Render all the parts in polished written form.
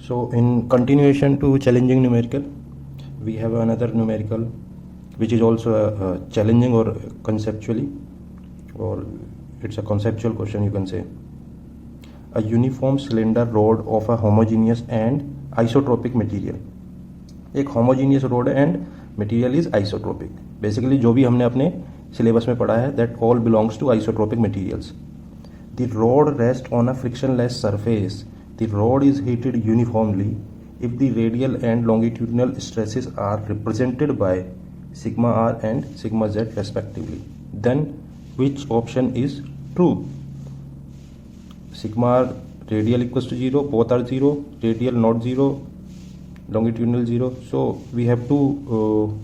So in continuation to challenging numerical, we have another numerical which is also challenging or conceptually, or it's a conceptual question you can say. A uniform cylinder rod of a homogeneous and isotropic material. एक homogeneous rod and material is isotropic. Basically जो भी हमने अपने syllabus में पढ़ा है that all belongs to isotropic materials. The rod rests on a frictionless surface. The rod is heated uniformly if the radial and longitudinal stresses are represented by sigma r and sigma z respectively. Then which option is true? Sigma r radial equals to 0, both are 0, radial not 0, longitudinal 0. So we have to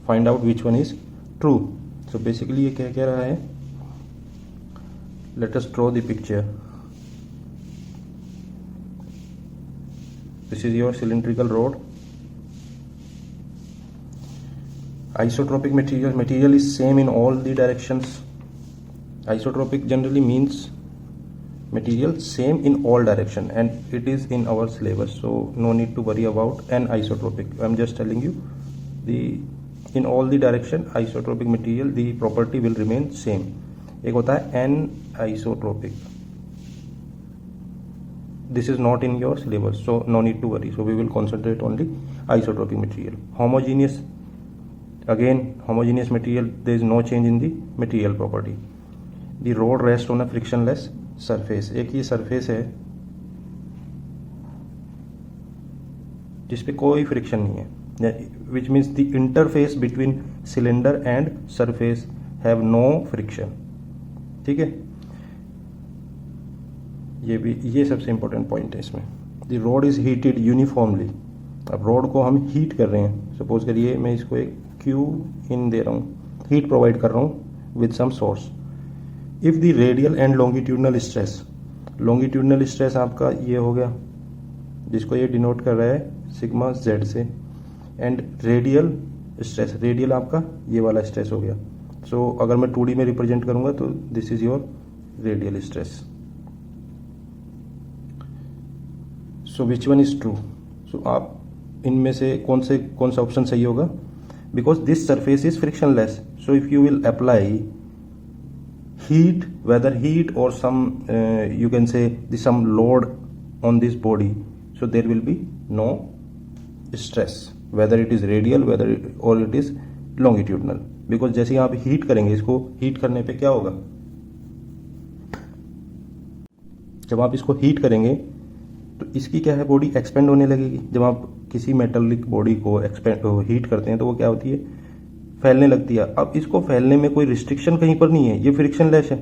find out which one is true. So basically ये क्या कह रहा है? Let us draw the picture. This is your cylindrical rod. Isotropic material is same in all the directions. Isotropic generally means material same in all direction, and it is in our syllabus, so no need to worry about an isotropic. I'm just telling you in all the direction isotropic material the property will remain same. एक होता है anisotropic. This is not in your syllabus, so no need to worry. So we will concentrate only isotropic material. Homogeneous, again homogeneous material, there is no change in the material property. The rod rests on a frictionless surface. एक ये surface है जिस पे कोई friction नहीं है, which means the interface between cylinder and surface have no friction. ठीक है, ये सबसे इंपॉर्टेंट पॉइंट है इसमें. The rod is heated uniformly. अब रॉड को हम हीट कर रहे हैं. सपोज करिए मैं इसको एक क्यू इन दे रहा हूँ, हीट प्रोवाइड कर रहा हूँ with some source. If the radial and longitudinal stress, longitudinal stress आपका ये हो गया जिसको ये डिनोट कर रहा है सिग्मा जेड से, एंड रेडियल स्ट्रेस, रेडियल आपका ये वाला स्ट्रेस हो गया. सो अगर मैं 2D में रिप्रेजेंट करूंगा तो this is your radial stress. So which one is true? So आप इनमें से कौन सा ऑप्शन सही होगा? Because this surface is frictionless, so if you will apply heat, whether heat or some you can say some load on this body, so there will be no stress whether it is radial or it is longitudinal. because जैसे ही आप heat करेंगे, इसको heat करने पे क्या होगा? जब आप इसको हीट करेंगे तो इसकी क्या है, बॉडी एक्सपेंड होने लगेगी. जब आप किसी मेटलिक बॉडी को हीट करते हैं तो वो क्या होती है, फैलने लगती है. अब इसको फैलने में कोई रिस्ट्रिक्शन कहीं पर नहीं है, ये फ्रिक्शनलेस है,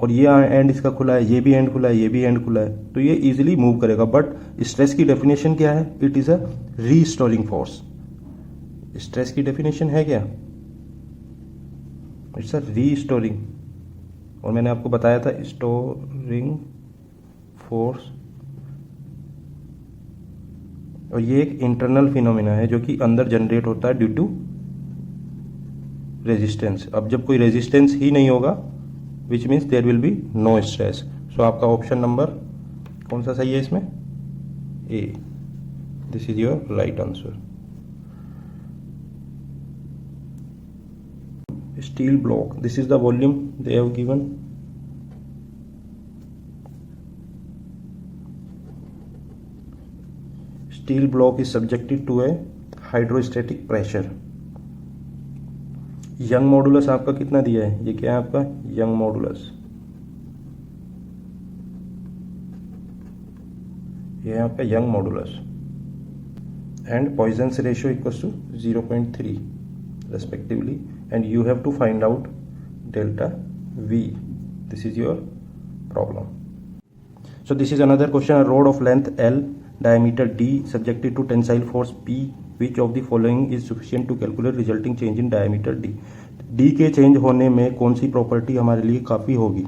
और ये एंड इसका खुला है, ये भी एंड खुला है, ये भी एंड खुला है, तो ये इजीली मूव करेगा. बट स्ट्रेस की डेफिनेशन क्या है? It is a restoring force. Stress की डेफिनेशन है क्या? It's a restoring. और मैंने आपको बताया था स्टोरिंग फोर्स, और ये एक इंटरनल फिनोमिना है जो कि अंदर जनरेट होता है ड्यू टू रेजिस्टेंस. अब जब कोई रेजिस्टेंस ही नहीं होगा, which means there will be no stress. So आपका ऑप्शन नंबर कौन सा सही है इसमें? A. This is your right answer. Steel block, this is the volume they have given. Steel block is subjected to a hydrostatic pressure. Young modulus आपका कितना दिया है? ये क्या है आपका यंग मॉडुलस? ये है आपका Young modulus. And Poisson's ratio equals to 0.3 respectively, and you have to find out delta V. This is your problem. So this is another question. A rod of length L, diameter D, subjected to tensile force P, which of the following is sufficient to calculate resulting change in diameter D? D के change होने में कौन सी property हमारे लिए काफ़ी होगी?